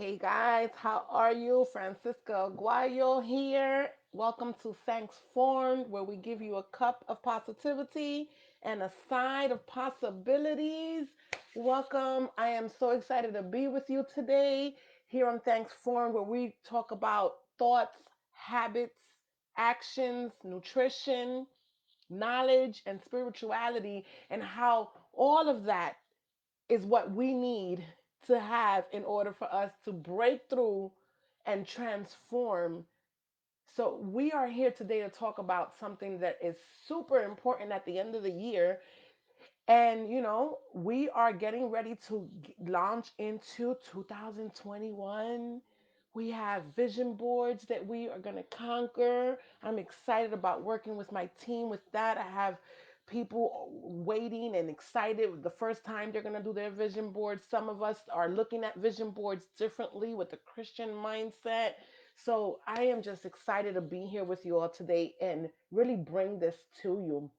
Hey guys, how are you? Francisca Aguayo here. Welcome to Thanks Formed, where we give you a cup of positivity and a side of possibilities. Welcome. I am so excited to be with you today here on Thanks Formed, where we talk about thoughts, habits, actions, nutrition, knowledge, and spirituality, and how all of that is what we need to have in order for us to break through and transform. So, we are here today to talk about something that is super important at the end of the year. And, we are getting ready to launch into 2021. We have vision boards that we are going to conquer. I'm excited about working with my team with that. I have people waiting and excited the first time they're going to do their vision boards. Some of us are looking at vision boards differently with the Christian mindset. So I am just excited to be here with you all today and really bring this to you.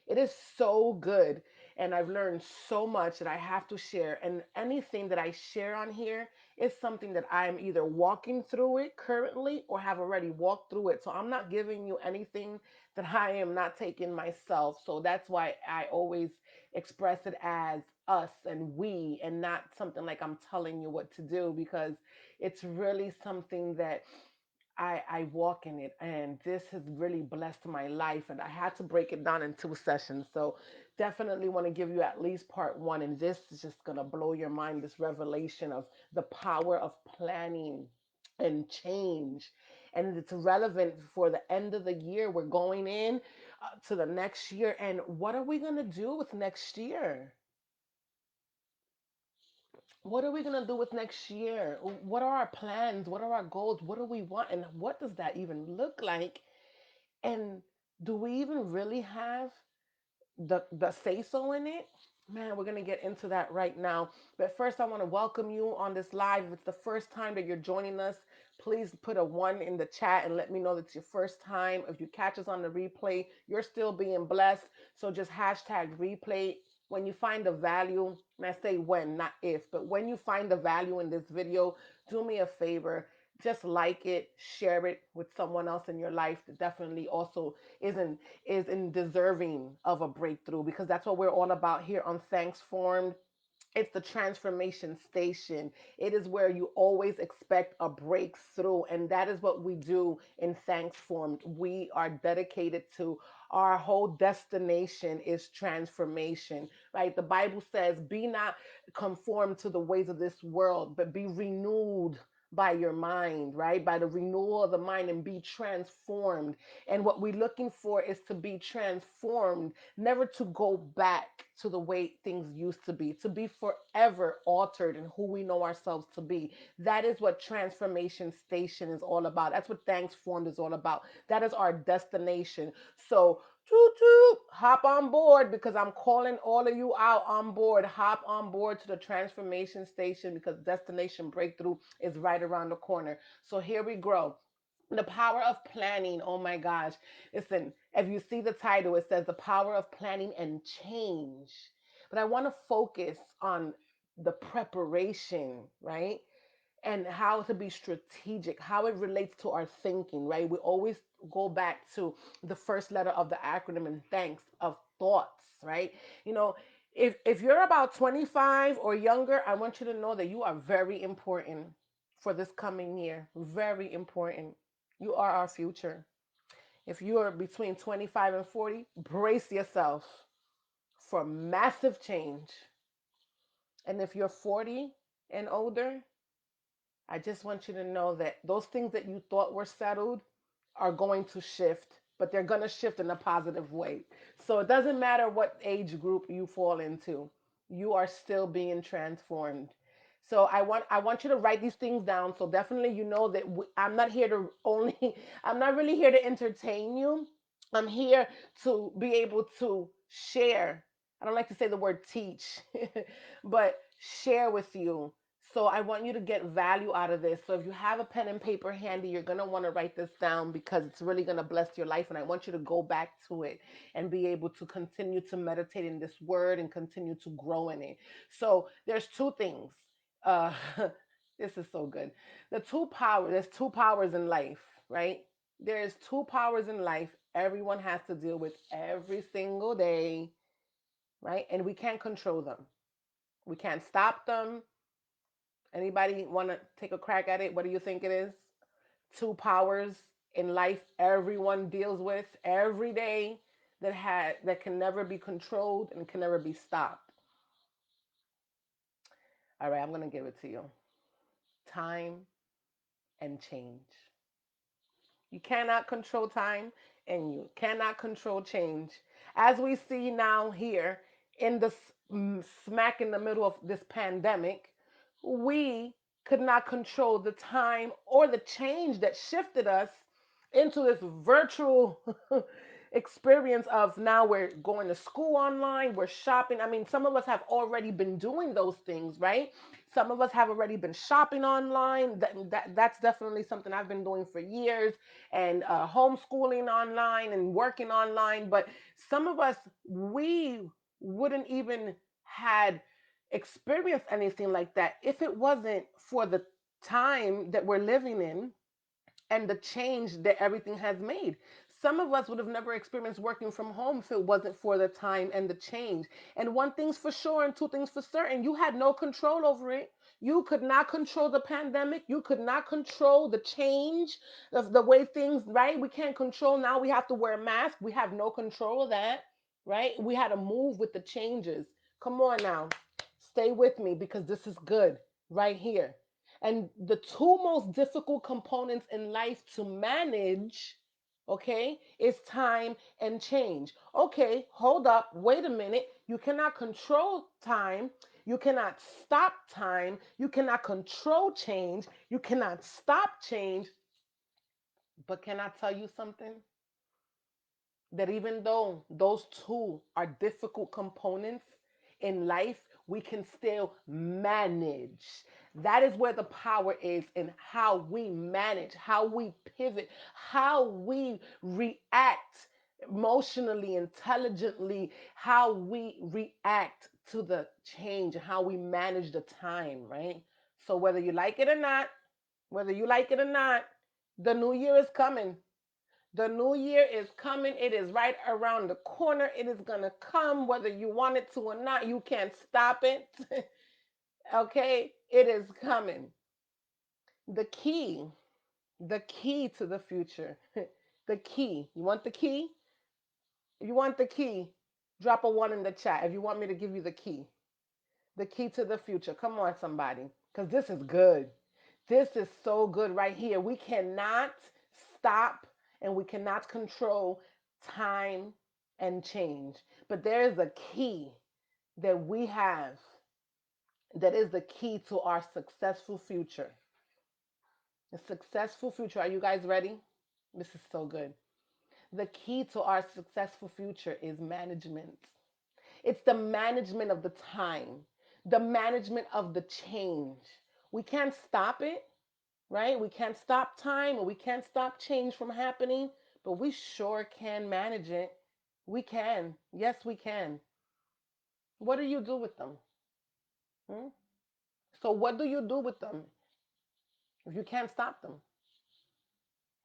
It is so good. And I've learned so much that I have to share. And anything that I share on here is something that I'm either walking through it currently or have already walked through it. So I'm not giving you anything that I am not taking myself. So that's why I always express it as us and we and not something like I'm telling you what to do, because it's really something that I walk in it, and this has really blessed my life. And I had to break it down in two sessions. So definitely want to give you at least part one. And this is just going to blow your mind, this revelation of the power of planning and change. And it's relevant for the end of the year. We're going in to the next year. And what are we going to do with next year? What are we going to do with next year? What are our plans? What are our goals? What do we want? And what does that even look like? And do we even really have the say so in it? Man, we're gonna get into that right now. But first, I want to welcome you on this live. If it's the first time that you're joining us, please put a one in the chat and let me know that it's your first time. If you catch us on the replay, you're still being blessed. So just hashtag replay. When you find the value, and I say when, not if, but when you find the value in this video, do me a favor. Just like it, share it with someone else in your life that definitely also is in deserving of a breakthrough, because that's what we're all about here on Thanks Formed. It's the transformation station. It is where you always expect a breakthrough. And that is what we do in Thanks Formed. We are dedicated to our whole destination is transformation, right? The Bible says, be not conformed to the ways of this world, but be renewed by your mind, right? By the renewal of the mind, and be transformed. And what we're looking for is to be transformed, never to go back to the way things used to be forever altered in who we know ourselves to be. That is what Transformation Station is all about. That's what Thanks Formed is all about. That is our destination. So, toot toot, hop on board, because I'm calling all of you out on board. Hop on board to the Transformation Station, because Destination Breakthrough is right around the corner. So here we go. The power of planning. Oh my gosh. Listen, if you see the title, it says the power of planning and change. But I want to focus on the preparation, right? And how to be strategic, how it relates to our thinking, right? We always go back to the first letter of the acronym and thanks of thoughts, right? You know, if you're about 25 or younger, I want you to know that you are very important for this coming year. Very important. You are our future. If you are between 25 and 40, brace yourself for massive change. And if you're 40 and older, I just want you to know that those things that you thought were settled are going to shift, but they're going to shift in a positive way. So it doesn't matter what age group you fall into, you are still being transformed. So I want you to write these things down. So definitely, that I'm not here to only I'm not really here to entertain you. I'm here to be able to share. I don't like to say the word teach, but share with you. So I want you to get value out of this. So if you have a pen and paper handy, you're going to want to write this down, because it's really going to bless your life. And I want you to go back to it and be able to continue to meditate in this word and continue to grow in it. So there's two things. Uh, This is so good. There's two powers in life, right? There's two powers in life everyone has to deal with every single day, right? And we can't control them. We can't stop them. Anybody want to take a crack at it? What do you think it is? Two powers in life everyone deals with every day that can never be controlled and can never be stopped. All right, I'm going to give it to you. Time and change. You cannot control time and you cannot control change. As we see now here in the smack in the middle of this pandemic, we could not control the time or the change that shifted us into this virtual experience of now we're going to school online, we're shopping. I mean, some of us have already been doing those things, right? Some of us have already been shopping online. That's definitely something I've been doing for years, and homeschooling online and working online. But some of us, we wouldn't even had experienced anything like that if it wasn't for the time that we're living in and the change that everything has made. Some of us would have never experienced working from home if it wasn't for the time and the change. And one thing's for sure and two things for certain, you had no control over it. You could not control the pandemic. You could not control the change of the way things, right? We can't control now. We have to wear a mask. We have no control of that, right? We had to move with the changes. Come on now. Stay with me because this is good right here. And the two most difficult components in life to manage, okay, is time and change. Okay, hold up, wait a minute. You cannot control time. You cannot stop time. You cannot control change. You cannot stop change. But can I tell you something? That even though those two are difficult components in life, we can still manage. That is where the power is in how we manage, how we pivot, how we react emotionally, intelligently, how we react to the change, how we manage the time, right? So whether you like it or not, whether you like it or not, the new year is coming. The new year is coming. It is right around the corner. It is going to come whether you want it to or not. You can't stop it. Okay? It is coming. The key, the key to the future, the key. You want the key? If you want the key, drop a one in the chat if you want me to give you the key. The key to the future. Come on, somebody. Because this is good. This is so good right here. We cannot stop and we cannot control time and change. But there is a key that we have that is the key to our successful future. A successful future. Are you guys ready? This is so good. The key to our successful future is management. It's the management of the time, the management of the change. We can't stop it, right? We can't stop time and we can't stop change from happening, but we sure can manage it. We can. Yes, we can. What do you do with them? Hmm? So, what do you do with them if you can't stop them?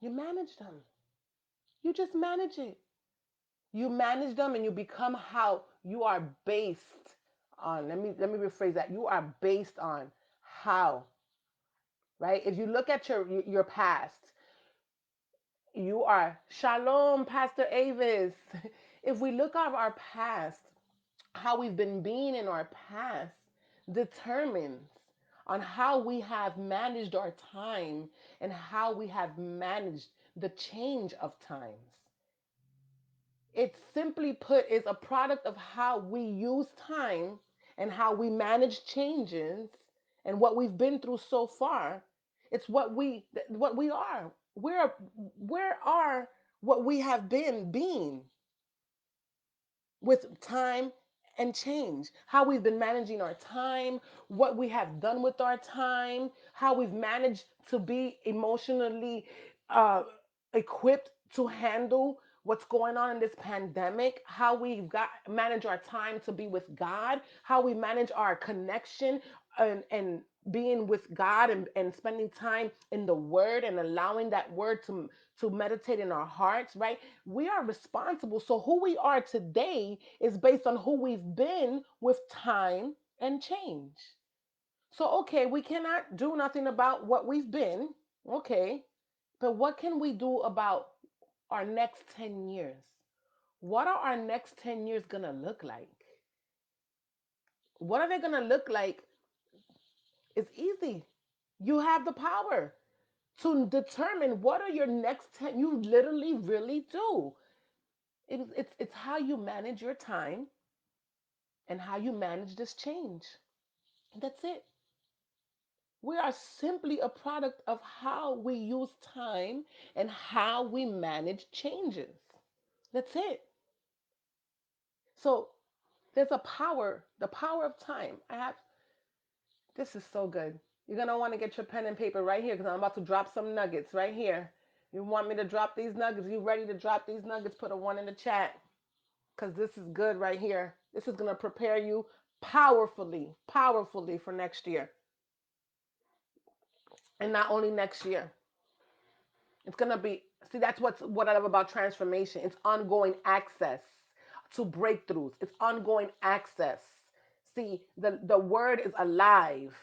You manage them. You just manage it. You manage them and you become how you are based on. Let me rephrase that. You are based on how, right? If you look at your past, you are shalom, Pastor Avis. If we look at our past, how we've been being in our past determines on how we have managed our time and how we have managed the change of times. It simply put is a product of how we use time and how we manage changes and what we've been through so far. It's what we are. Where are what we have been being with time and change, how we've been managing our time, what we have done with our time, how we've managed to be emotionally uh, equipped to handle what's going on in this pandemic, how we've got manage our time to be with God, how we manage our connection and being with God and spending time in the word and allowing that word to meditate in our hearts, right? We are responsible. So who we are today is based on who we've been with time and change. So okay, we cannot do nothing about what we've been. Okay. But what can we do about our next 10 years? What are our next 10 years going to look like? What are they going to look like? It's easy. You have the power to determine what are your next 10. You literally really do. It's how you manage your time and how you manage this change. That's it. We are simply a product of how we use time and how we manage changes. That's it. So there's a power, the power of time. I have This is so good. You're going to want to get your pen and paper right here because I'm about to drop some nuggets right here. You want me to drop these nuggets? You ready to drop these nuggets? Put a one in the chat because this is good right here. This is going to prepare you powerfully, powerfully for next year. And not only next year, it's going to be, see, that's what I love about transformation. It's ongoing access to breakthroughs, it's ongoing access. See, the word is alive.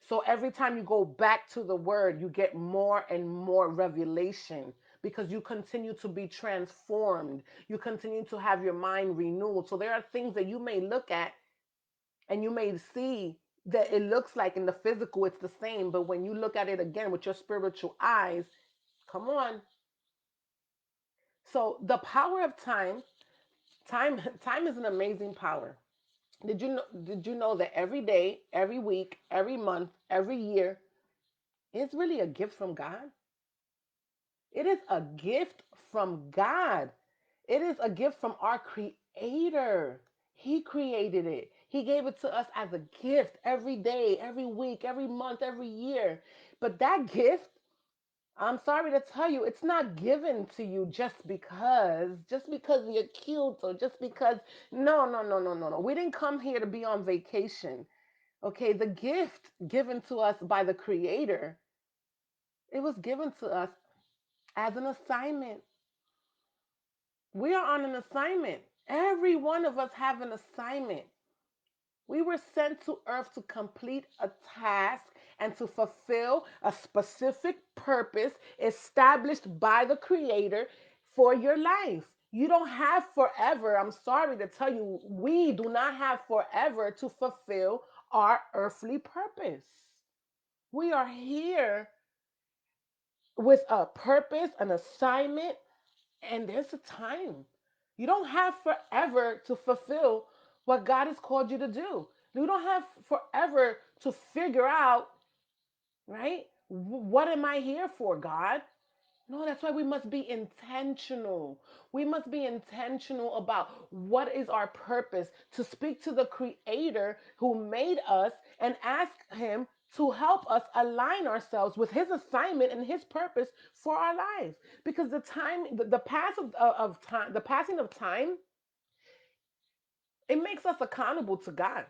So every time you go back to the word, you get more and more revelation because you continue to be transformed. You continue to have your mind renewed. So there are things that you may look at and you may see that it looks like in the physical it's the same, but when you look at it again with your spiritual eyes, come on. So the power of time, time is an amazing power. Did you know that every day, every week, every month, every year is really a gift from God? It is a gift from God. It is a gift from our Creator. He created it. He gave it to us as a gift every day, every week, every month, every year. But that gift, I'm sorry to tell you, it's not given to you just because you're cute or just because. No, no, no, no, no, no. We didn't come here to be on vacation. Okay, the gift given to us by the Creator, it was given to us as an assignment. We are on an assignment. Every one of us have an assignment. We were sent to earth to complete a task and to fulfill a specific purpose established by the Creator for your life. You don't have forever. I'm sorry to tell you, we do not have forever to fulfill our earthly purpose. We are here with a purpose, an assignment, and there's a time. You don't have forever to fulfill what God has called you to do. You don't have forever to figure out, right? What am I here for, God? No, that's why we must be intentional. We must be intentional about what is our purpose, to speak to the Creator who made us and ask Him to help us align ourselves with His assignment and His purpose for our lives. Because the of time, the passing of time, it makes us accountable to God.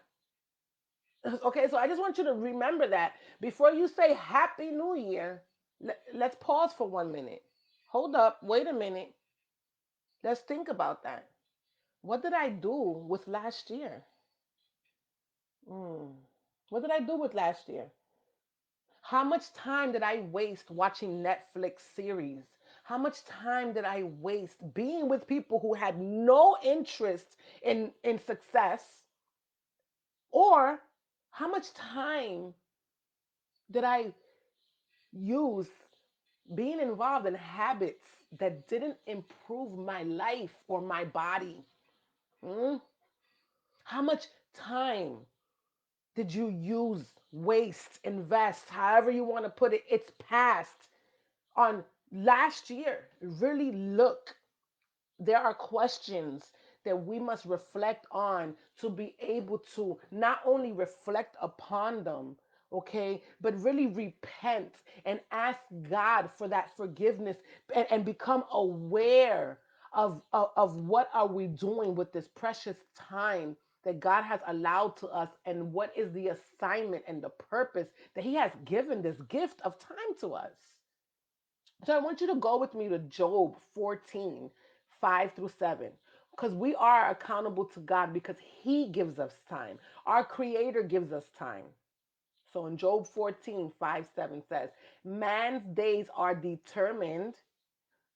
Okay, so I just want you to remember that before you say Happy New Year, let's pause for 1 minute. Hold up, wait a minute. Let's think about that. What did I do with last year? Mm. What did I do with last year? How much time did I waste watching Netflix series? How much time did I waste being with people who had no interest in success? Or how much time did I use being involved in habits that didn't improve my life or my body? Mm? How much time did you use, waste, invest, however you want to put it? It's past. On last year, really look. There are questions that we must reflect on to be able to not only reflect upon them, okay, but really repent and ask God for that forgiveness and become aware of what are we doing with this precious time that God has allowed to us and what is the assignment and the purpose that He has given this gift of time to us. So I want you to go with me to Job 14, 5 through 7. Because we are accountable to God because He gives us time. Our Creator gives us time. So in Job 14, 5, 7 says, man's days are determined.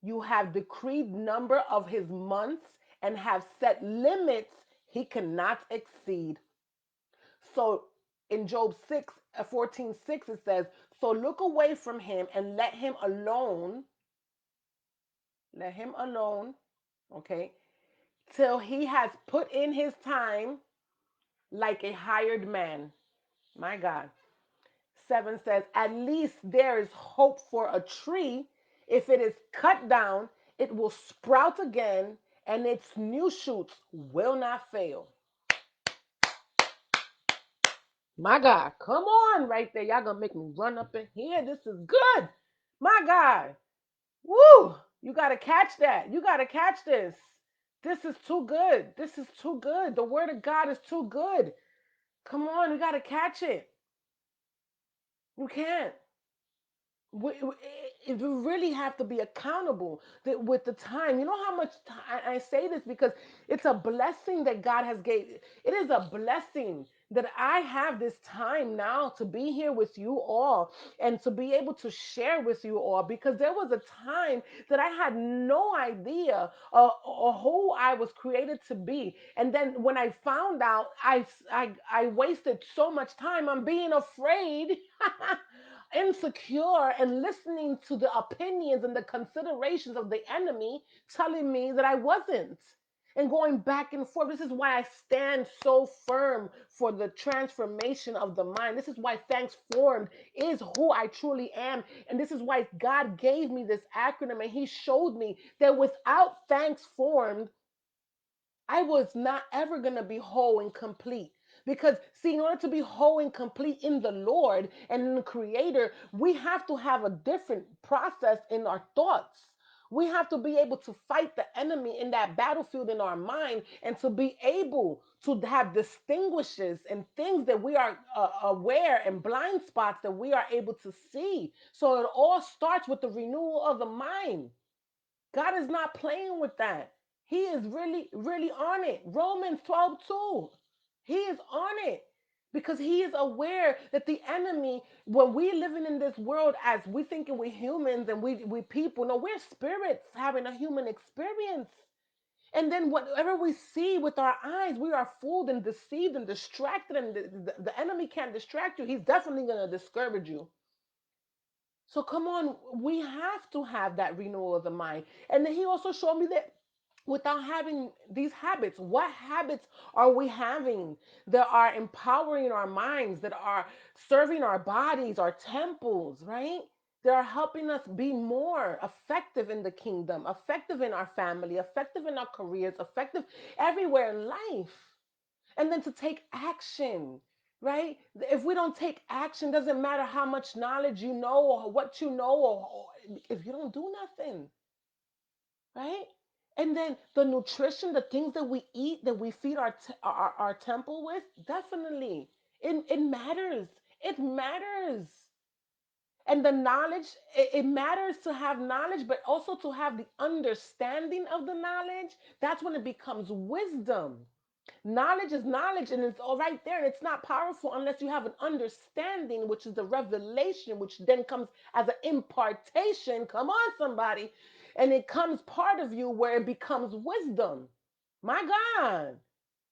You have decreed number of his months and have set limits he cannot exceed. So in Job 6, 14, 6, it says, so look away from him and let him alone. Let him alone, okay, till he has put in his time like a hired man. My God. 7 says, at least there is hope for a tree. If it is cut down, it will sprout again, and its new shoots will not fail. My God, come on right there. Y'all gonna make me run up in here. This is good. My God. Woo! You gotta catch that. You gotta catch this. This is too good. This is too good. The word of God is too good. Come on, you gotta catch it. You can't. We really have to be accountable with the time. You know how much time I say this because it's a blessing that God has gave. It is a blessing that I have this time now to be here with you all and to be able to share with you all because there was a time that I had no idea who I was created to be. And then when I found out, I wasted so much time on being afraid insecure and listening to the opinions and the considerations of the enemy telling me that I wasn't. And going back and forth. This is why I stand so firm for the transformation of the mind. This is why Thanks Formed is who I truly am. And this is why God gave me this acronym and He showed me that without Thanks Formed, I was not ever going to be whole and complete. Because, see, in order to be whole and complete in the Lord and in the Creator, we have to have a different process in our thoughts. We have to be able to fight the enemy in that battlefield in our mind and to be able to have distinguishes and things that we are aware and blind spots that we are able to see. So it all starts with the renewal of the mind. God is not playing with that. He is really, really on it. Romans 12:2. He is on it because he is aware that the enemy, when we living in this world as we thinking we're humans and we people, no, we're spirits having a human experience. And then whatever we see with our eyes, we are fooled and deceived and distracted, and the enemy can't distract you. He's definitely going to discourage you. So come on, we have to have that renewal of the mind. And then he also showed me that without having these habits, what habits are we having that are empowering our minds, that are serving our bodies, our temples, right? That are helping us be more effective in the kingdom, effective in our family, effective in our careers, effective everywhere in life. And then to take action, right? If we don't take action, doesn't matter how much knowledge you know or what you know, or if you don't do nothing, right? And then the nutrition, the things that we eat, that we feed our temple with, definitely it matters. It matters. And the knowledge, it matters to have knowledge, but also to have the understanding of the knowledge. That's when it becomes wisdom. Knowledge is knowledge and it's all right there, and it's not powerful unless you have an understanding, which is the revelation, which then comes as an impartation. Come on, somebody. And it comes part of you where it becomes wisdom. My God.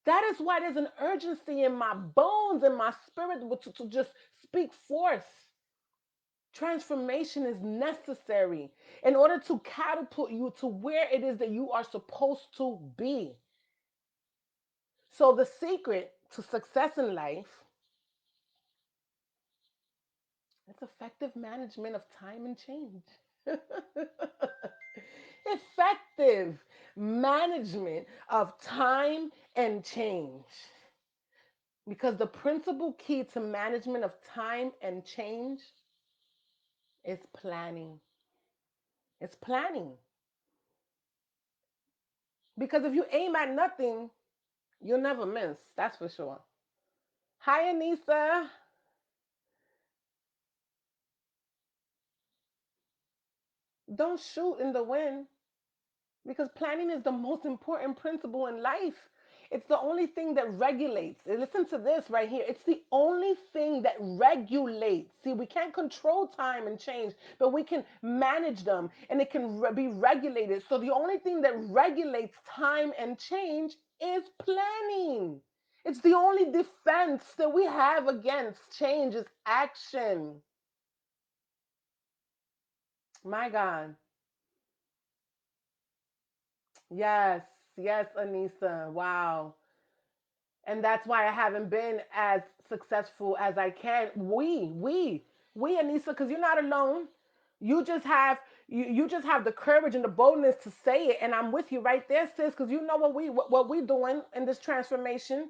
That is why there's an urgency in my bones and my spirit to just speak forth. Transformation is necessary in order to catapult you to where it is that you are supposed to be. So, the secret to success in life is effective management of time and change. Effective management of time and change. Because the principal key to management of time and change is planning. It's planning. Because if you aim at nothing, You'll never miss. That's for sure. Hi, Anissa. Don't shoot in the wind. Because planning is the most important principle in life. It's the only thing that regulates. And listen to this right here. It's the only thing that regulates. See, we can't control time and change, but we can manage them and it can be regulated. So the only thing that regulates time and change is planning. It's the only defense that we have against change is action. My God. Yes, yes, Anissa. Wow. And that's why I haven't been as successful as I can. We, Anissa, because you're not alone. You just have you just have the courage and the boldness to say it, and I'm with you right there, sis. Because you know what we doing in this transformation.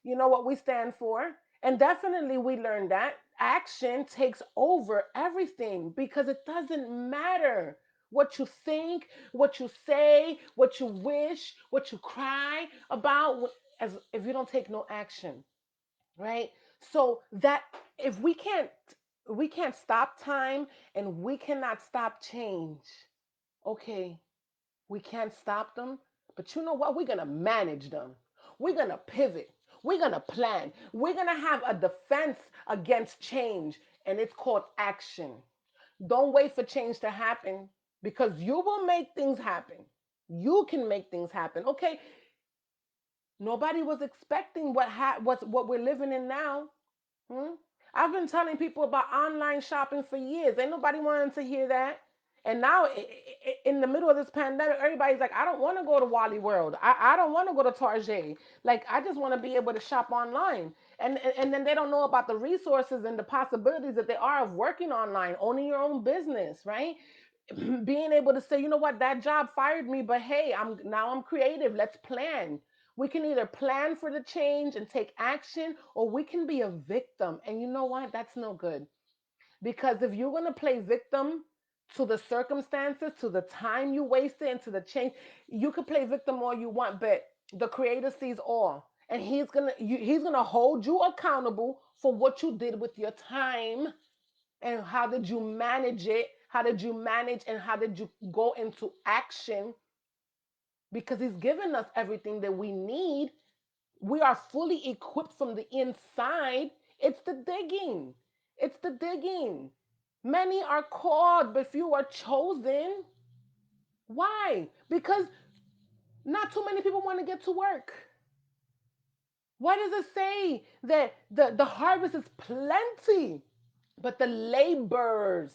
You know what we stand for, and definitely we learned that action takes over everything because it doesn't matter what you think, what you say, what you wish, what you cry about as if you don't take no action, right? So that if we can't stop time and we cannot stop change. Okay, we can't stop them, but you know what? We're going to manage them. We're going to pivot. We're going to plan. We're going to have a defense against change, and it's called action. Don't wait for change to happen because you will make things happen. You can make things happen. Okay, nobody was expecting what we're living in now. Hmm? I've been telling people about online shopping for years. Ain't nobody wanting to hear that. And now, in the middle of this pandemic, everybody's like, I don't want to go to Wally World. I don't want to go to Target. Like, I just want to be able to shop online. And then they don't know about the resources and the possibilities that there are of working online, owning your own business, right? Being able to say, you know what, that job fired me, but hey, I'm creative. Let's plan. We can either plan for the change and take action, or we can be a victim. And you know what? That's no good. Because if you're gonna play victim to the circumstances, to the time you wasted, and to the change, you could play victim all you want, but the creator sees all. And he's gonna hold you accountable for what you did with your time and how did you manage it, how did you manage and how did you go into action, because he's given us everything that we need. We are fully equipped from the inside. It's the digging. It's the digging. Many are called but few are chosen. Why? Because not too many people want to get to work. Why does it say that the harvest is plenty? But the laborers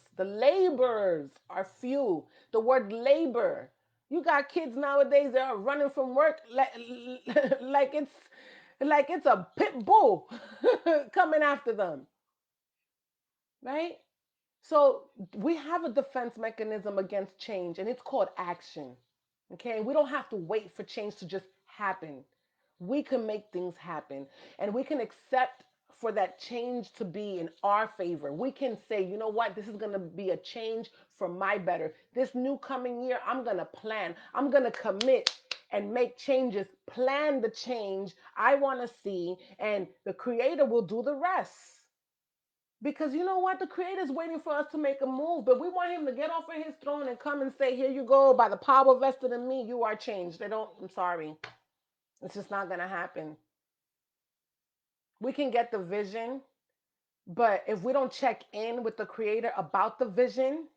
are few. The word labor. You got kids nowadays that are running from work like it's like it's a pit bull coming after them, right? So we have a defense mechanism against change, and it's called action. Okay, we don't have to wait for change to just happen. We can make things happen, and we can accept for that change to be in our favor. We can say, you know what, this is going to be a change for my better. This new coming year, I'm going to plan, I'm going to commit and make changes, plan the change I want to see, and the creator will do the rest. Because you know what? The creator's waiting for us to make a move, but we want him to get off of his throne and come and say, here you go, by the power vested in me, you are changed. They don't, I'm sorry. It's just not going to happen. We can get the vision, but if we don't check in with the creator about the vision,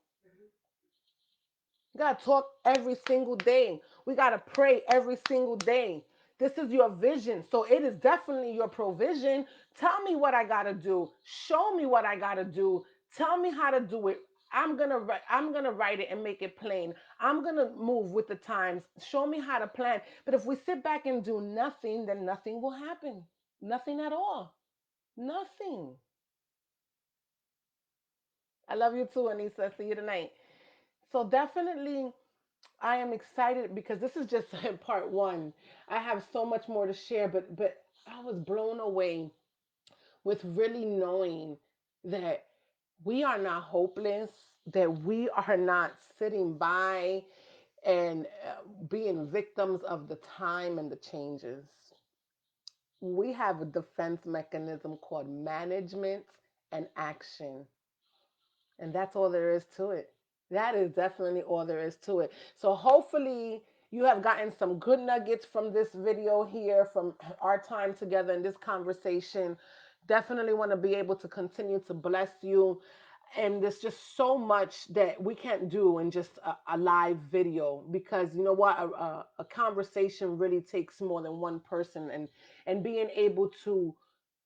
we got to talk every single day. We got to pray every single day. This is your vision. So it is definitely your provision. Tell me what I got to do. Show me what I got to do. Tell me how to do it. I'm going to write it and make it plain. I'm going to move with the times. Show me how to plan. But if we sit back and do nothing, then nothing will happen. Nothing at all. Nothing. I love you too, Anissa. See you tonight. So definitely I am excited because this is just part one. I have so much more to share, but I was blown away with really knowing that we are not hopeless, that we are not sitting by and being victims of the time and the changes. we have a defense mechanism called management and action. And that's all there is to it. That is definitely all there is to it. So hopefully you have gotten some good nuggets from this video here, from our time together in this conversation. Definitely want to be able to continue to bless you. And there's just so much that we can't do in just a live video, because you know what, a conversation really takes more than one person, and being able to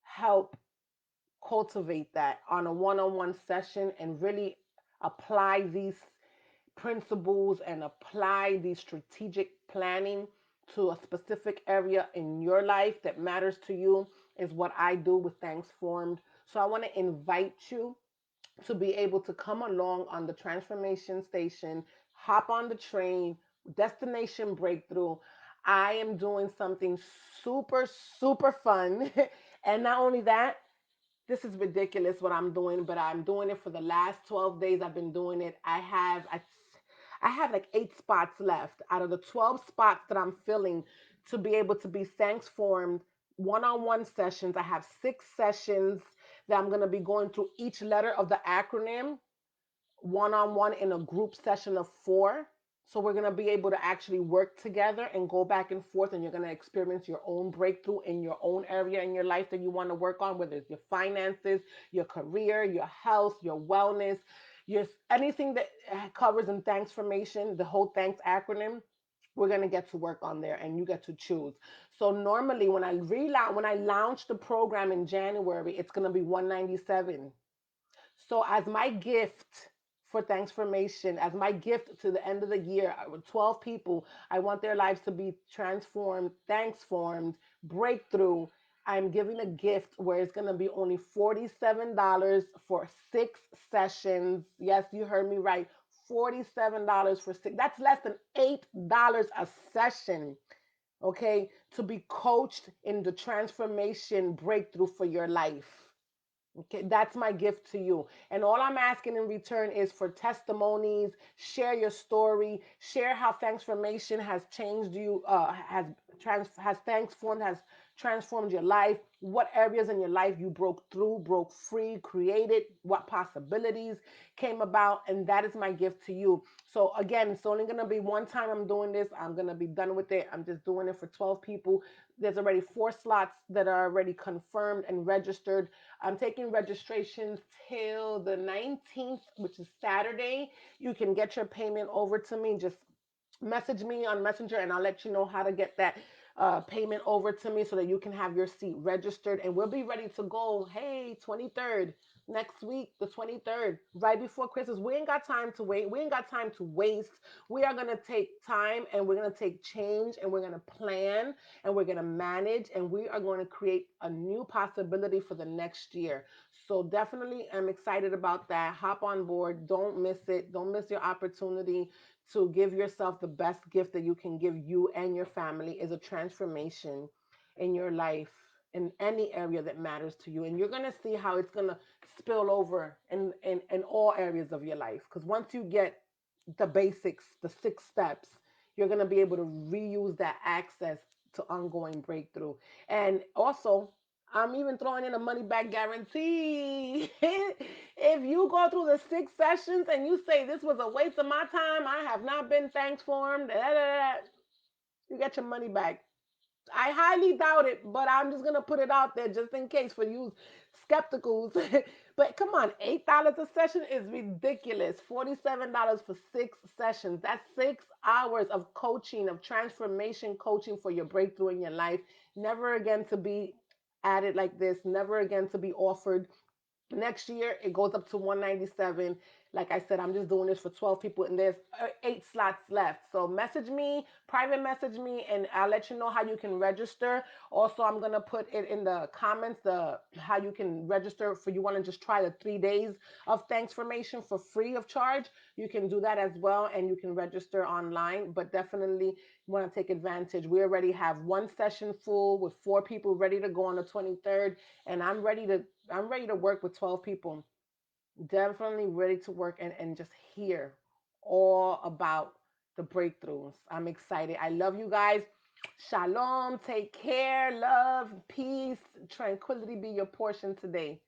help cultivate that on a one-on-one session and really apply these principles and apply the strategic planning to a specific area in your life that matters to you is what I do with Thanks Formed. So I want to invite you to be able to come along on the transformation station, hop on the train, destination breakthrough. I am doing something super, super fun. And not only that, this is ridiculous what I'm doing, but I'm doing it for the last 12 days. I've been doing it. I have like 8 spots left out of the 12 spots that I'm filling to be able to be thanks formed one-on-one sessions. I have 6 sessions that I'm going to be going through each letter of the acronym one-on-one in a group session of 4. So we're going to be able to actually work together and go back and forth, and you're going to experience your own breakthrough in your own area in your life that you want to work on, whether it's your finances, your career, your health, your wellness, your anything that covers in Thanksformation, the whole thanks acronym. We're going to get to work on there, and you get to choose. So normally when I launch the program in January, it's going to be 197. So as my gift for Thanksformation, as my gift to the end of the year, with 12 people, I want their lives to be transformed, thanks formed, breakthrough. I'm giving a gift where it's going to be only $47 for 6 sessions. Yes, you heard me right. $47 for 6. That's less than $8 a session, okay, to be coached in the transformation breakthrough for your life. Okay, that's my gift to you. And all I'm asking in return is for testimonies, share your story, share how Thanksformation has changed you, has Thanksformed, has transformed your life, what areas in your life you broke through, broke free, created, what possibilities came about, and that is my gift to you. So again, it's only gonna be one time I'm doing this. I'm gonna be done with it. I'm just doing it for 12 people. There's already 4 slots that are already confirmed and registered. I'm taking registrations till the 19th, which is Saturday. You can get your payment over to me. Just message me on Messenger, and I'll let you know how to get that payment over to me so that you can have your seat registered. And we'll be ready to go. Hey, 23rd, next week, the 23rd, right before Christmas. We ain't got time to wait. We ain't got time to waste. We are going to take time, and we're going to take change, and we're going to plan, and we're going to manage, and we are going to create a new possibility for the next year. So definitely I'm excited about that. Hop on board. Don't miss it. Don't miss your opportunity to give yourself the best gift that you can give you and your family is a transformation in your life in any area that matters to you. And you're going to see how it's going to spill over in all areas of your life. Because once you get the basics, the 6 steps, you're going to be able to reuse that access to ongoing breakthrough. And also, I'm even throwing in a money back guarantee. If you go through the 6 sessions and you say this was a waste of my time, I have not been thanks for him, you get your money back. I highly doubt it, but I'm just gonna put it out there just in case for you skepticals. But come on, $8 a session is ridiculous. $47 for 6 sessions. That's 6 hours of coaching, of transformation coaching for your breakthrough in your life. Never again to be added like this. Never again to be offered. Next year, it goes up to 197. Like I said, I'm just doing this for 12 people, and there's 8 slots left. So message me, private message me, and I'll let you know how you can register. Also, I'm gonna put it in the comments the how you can register for you want to just try the 3 days of Thanksformation for free of charge. You can do that as well, and you can register online. But definitely want to take advantage. We already have 1 session full with 4 people ready to go on the 23rd, and I'm ready to work with 12 people. Definitely ready to work and just hear all about the breakthroughs. I'm excited. I love you guys. Shalom. Take care. Love, peace, tranquility be your portion today.